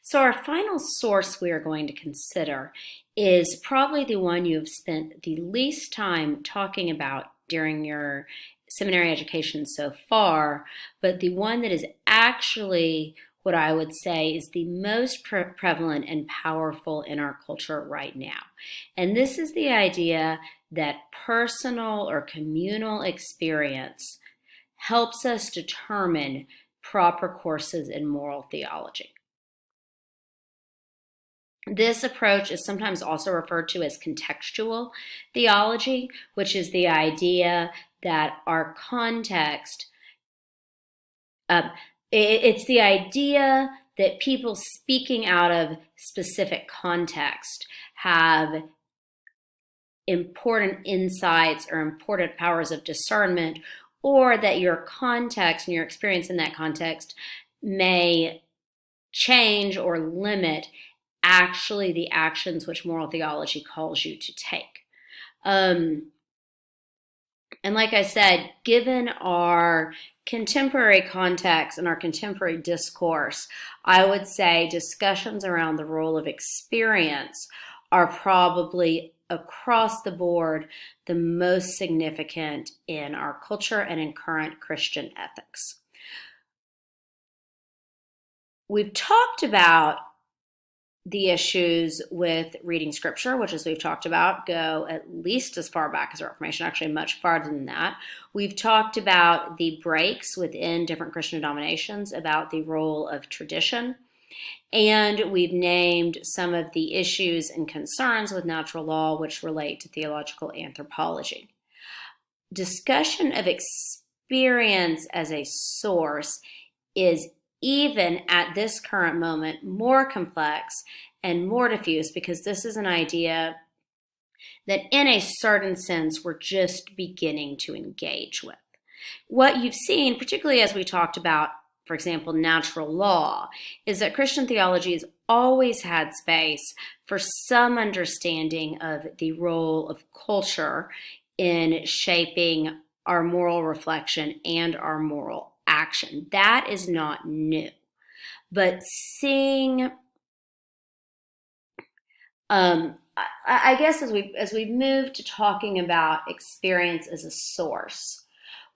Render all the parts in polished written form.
So, our final source we are going to consider is probably the one you have spent the least time talking about during your seminary education so far, but the one that is actually what I would say is the most prevalent and powerful in our culture right now. And this is the idea that personal or communal experience helps us determine proper courses in moral theology. This approach is sometimes also referred to as contextual theology, which is the idea that our context, uh, it's the idea that people speaking out of specific context have important insights or important powers of discernment, or that your context and your experience in that context may change or limit actually the actions which moral theology calls you to take. And like I said, given our contemporary context and our contemporary discourse, I would say discussions around the role of experience are probably across the board the most significant in our culture and in current Christian ethics. We've talked about the issues with reading scripture, which, as we've talked about, go at least as far back as the Reformation, actually much farther than that. We've talked about the breaks within different Christian denominations, about the role of tradition, and we've named some of the issues and concerns with natural law which relate to theological anthropology. Discussion of experience as a source is, even at this current moment, more complex and more diffuse, because this is an idea that in a certain sense we're just beginning to engage with. What you've seen, particularly as we talked about, for example, natural law, is that Christian theology has always had space for some understanding of the role of culture in shaping our moral reflection and our moral action. That is not new. But seeing, I guess as we move to talking about experience as a source,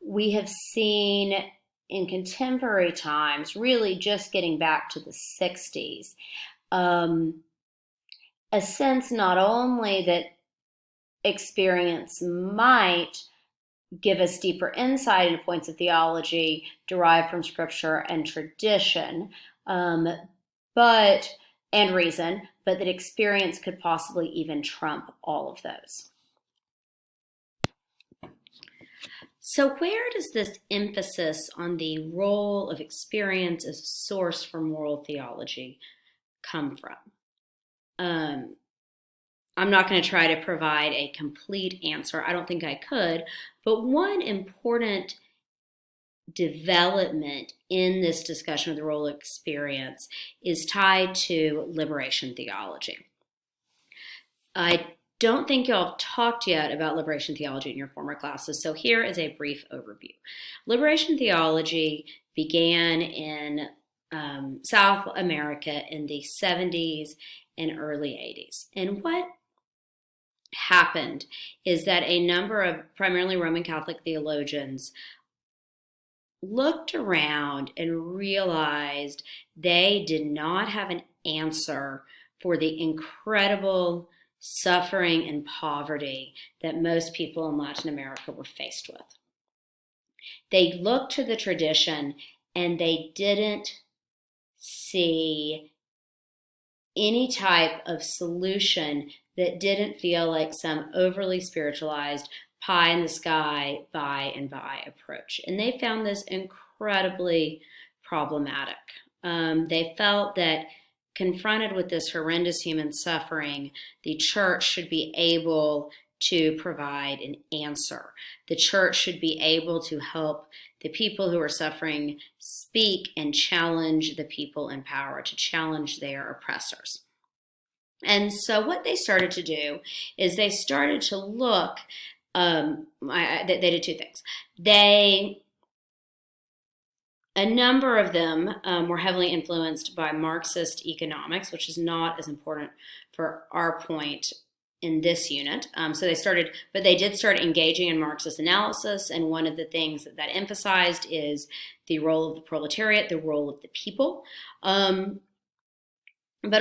we have seen in contemporary times, really just getting back to the 60s, a sense not only that experience might give us deeper insight into points of theology derived from scripture and tradition, but and reason, but that experience could possibly even trump all of those. So where does this emphasis on the role of experience as a source for moral theology come from? I'm not going to try to provide a complete answer. I don't think I could. But one important development in this discussion of the role of experience is tied to liberation theology. I don't think y'all have talked yet about liberation theology in your former classes, so here is a brief overview. Liberation theology began in South America in the 70s and early 80s. And what happened is that a number of primarily Roman Catholic theologians looked around and realized they did not have an answer for the incredible suffering and poverty that most people in Latin America were faced with. They looked to the tradition and they didn't see any type of solution that didn't feel like some overly spiritualized pie in the sky by and by approach. And they found this incredibly problematic. They felt that confronted with this horrendous human suffering, the church should be able to provide an answer. The church should be able to help the people who are suffering speak and challenge the people in power, to challenge their oppressors. And so what they started to do is they started to look, they did two things. They A number of them were heavily influenced by Marxist economics, which is not as important for our point in this unit. But they did start engaging in Marxist analysis, and one of the things that emphasized is the role of the proletariat, the role of the people. But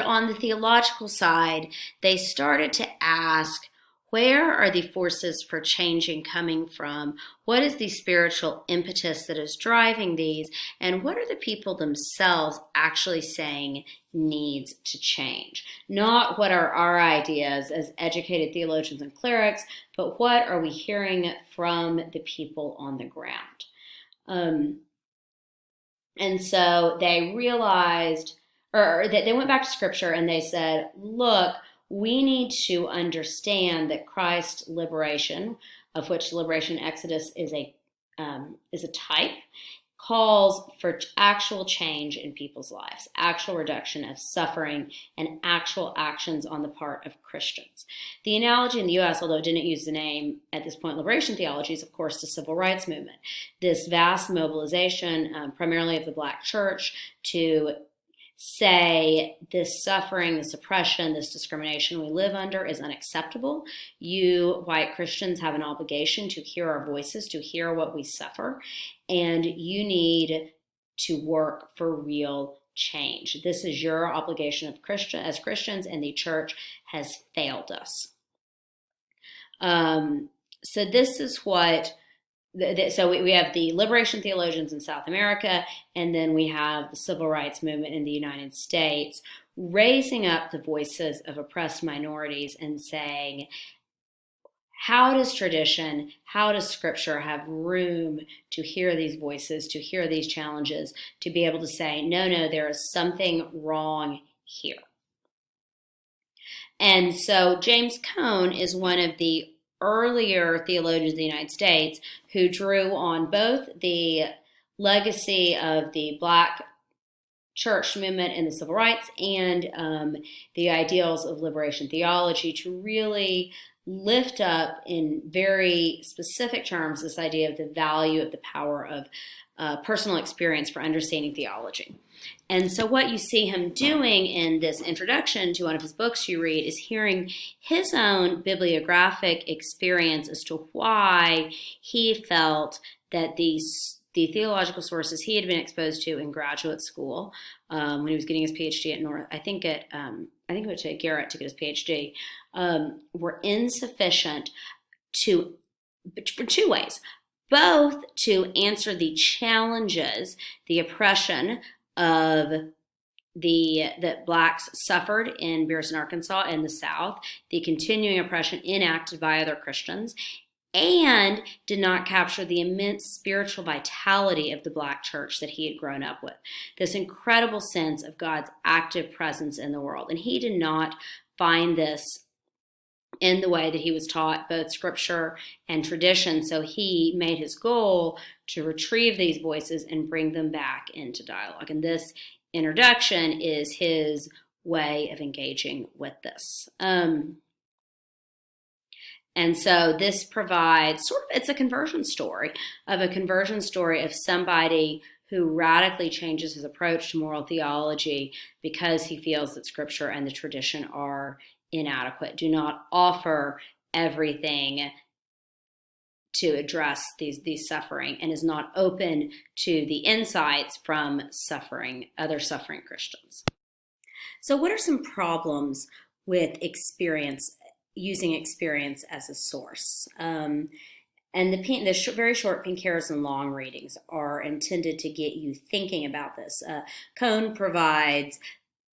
on the theological side, they started to ask, where are the forces for changing coming from? What is the spiritual impetus that is driving these? And what are the people themselves actually saying needs to change? Not what are our ideas as educated theologians and clerics, but what are we hearing from the people on the ground? And so they realized, or they went back to Scripture and they said, look, we need to understand that Christ's liberation, of which liberation Exodus is a type, calls for actual change in people's lives, actual reduction of suffering, and actual actions on the part of Christians. The analogy in the U.S., although it didn't use the name at this point, liberation theology, is of course the civil rights movement. This vast mobilization, primarily of the Black church, to say this suffering, this oppression, this discrimination we live under is unacceptable. You, white Christians, have an obligation to hear our voices, to hear what we suffer, and you need to work for real change. This is your obligation as Christians, and the church has failed us. So this is what... So we have the liberation theologians in South America, and then we have the civil rights movement in the United States, raising up the voices of oppressed minorities and saying, how does tradition, how does Scripture have room to hear these voices, to hear these challenges, to be able to say, no, there is something wrong here. And so James Cone is one of the earlier theologians in the United States who drew on both the legacy of the Black church movement and the civil rights and the ideals of liberation theology to really lift up in very specific terms this idea of the value of the power of personal experience for understanding theology. And so what you see him doing in this introduction to one of his books you read is hearing his own bibliographic experience as to why he felt that the theological sources he had been exposed to in graduate school when he was getting his PhD at North, I think it went to Garrett to get his PhD, were insufficient for two ways. Both to answer the challenges, the oppression that Blacks suffered in Bearson, Arkansas, and the South, the continuing oppression enacted by other Christians, and did not capture the immense spiritual vitality of the Black church that he had grown up with. This incredible sense of God's active presence in the world. And he did not find this in the way that he was taught both Scripture and tradition. So he made his goal to retrieve these voices and bring them back into dialogue. And this introduction is his way of engaging with this. And so this provides it's a conversion story of somebody who radically changes his approach to moral theology because he feels that Scripture and the tradition are inadequate, do not offer everything to address these suffering, and is not open to the insights from other suffering Christians. So what are some problems with using experience as a source? And the very short pink hairs and long readings are intended to get you thinking about this. Cone provides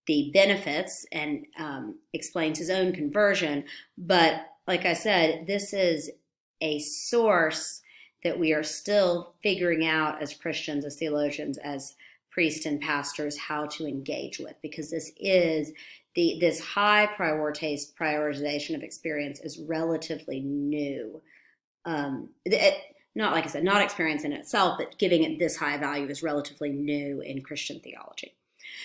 the benefits and explains his own conversion. But like I said, this is a source that we are still figuring out as Christians, as theologians, as priests and pastors, how to engage with, because this high prioritization of experience is relatively new. Not, like I said, not experience in itself, but giving it this high value is relatively new in Christian theology.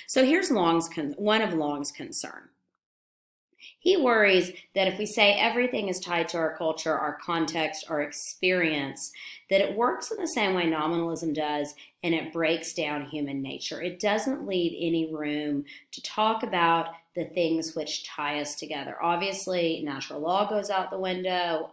So here's one of Long's concern. He worries that if we say everything is tied to our culture, our context, our experience, that it works in the same way nominalism does and it breaks down human nature. It doesn't leave any room to talk about the things which tie us together. Obviously, natural law goes out the window.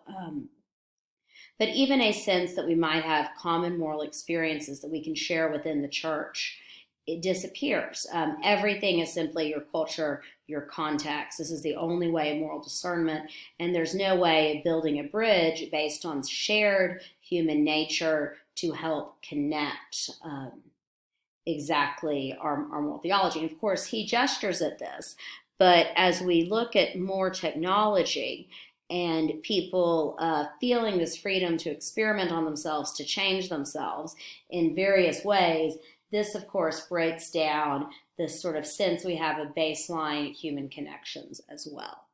But even a sense that we might have common moral experiences that we can share within the church, it disappears. Everything is simply your culture, your context. This is the only way of moral discernment, and there's no way of building a bridge based on shared human nature to help connect exactly our moral theology. And of course, he gestures at this, but as we look at more technology, and people feeling this freedom to experiment on themselves, to change themselves in various ways, this, of course, breaks down this sort of sense we have of baseline human connections as well.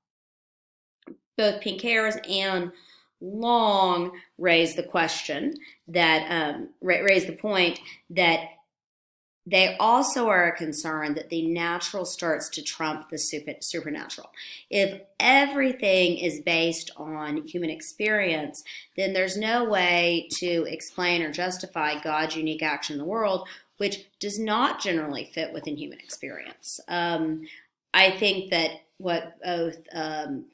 Both Pinckaers and Long raise the question that raise the point that they also are concerned that the natural starts to trump the supernatural. If everything is based on human experience, then there's no way to explain or justify God's unique action in the world, which does not generally fit within human experience. I think that what both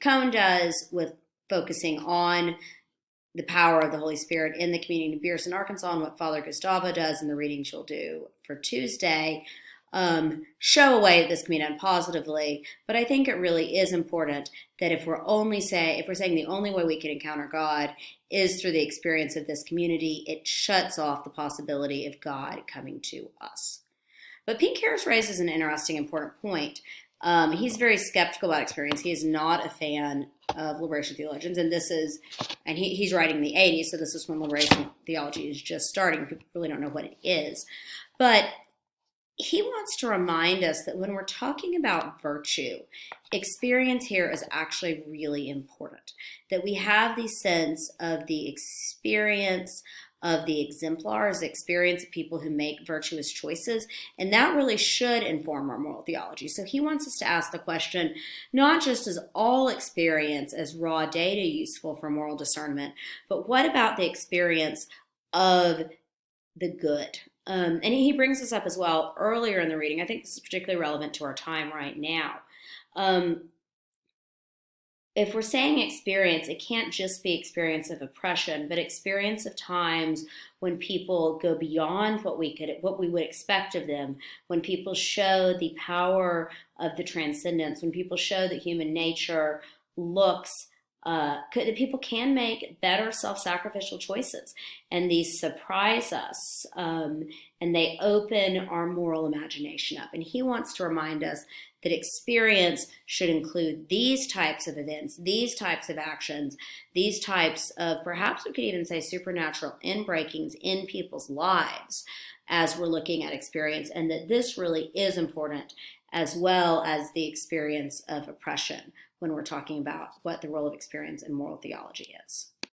Cone does with focusing on the power of the Holy Spirit in the community of Bearson, Arkansas, and what Father Gustavo does in the readings you'll do for Tuesday, show a way that this can be done positively. But I think it really is important that if we're saying the only way we can encounter God is through the experience of this community, it shuts off the possibility of God coming to us. But Pinckaers raises an interesting, important point. He's very skeptical about experience. He is not a fan of liberation theologians, and he's writing in the 80s, so this is when liberation theology is just starting. People really don't know what it is. But he wants to remind us that when we're talking about virtue, experience here is actually really important. That we have the sense of the experience of the exemplars, the experience of people who make virtuous choices, and that really should inform our moral theology. So he wants us to ask the question, not just is all experience as raw data useful for moral discernment, but what about the experience of the good? And he brings this up as well earlier in the reading. I think this is particularly relevant to our time right now. If we're saying experience, it can't just be experience of oppression, but experience of times when people go beyond what we would expect of them, when people show the power of the transcendence, when people show that human nature that people can make better self-sacrificial choices, and these surprise us, and they open our moral imagination up. And he wants to remind us that experience should include these types of events, these types of actions, these types of, perhaps we could even say, supernatural inbreakings in people's lives as we're looking at experience, and that this really is important, as well as the experience of oppression when we're talking about what the role of experience in moral theology is.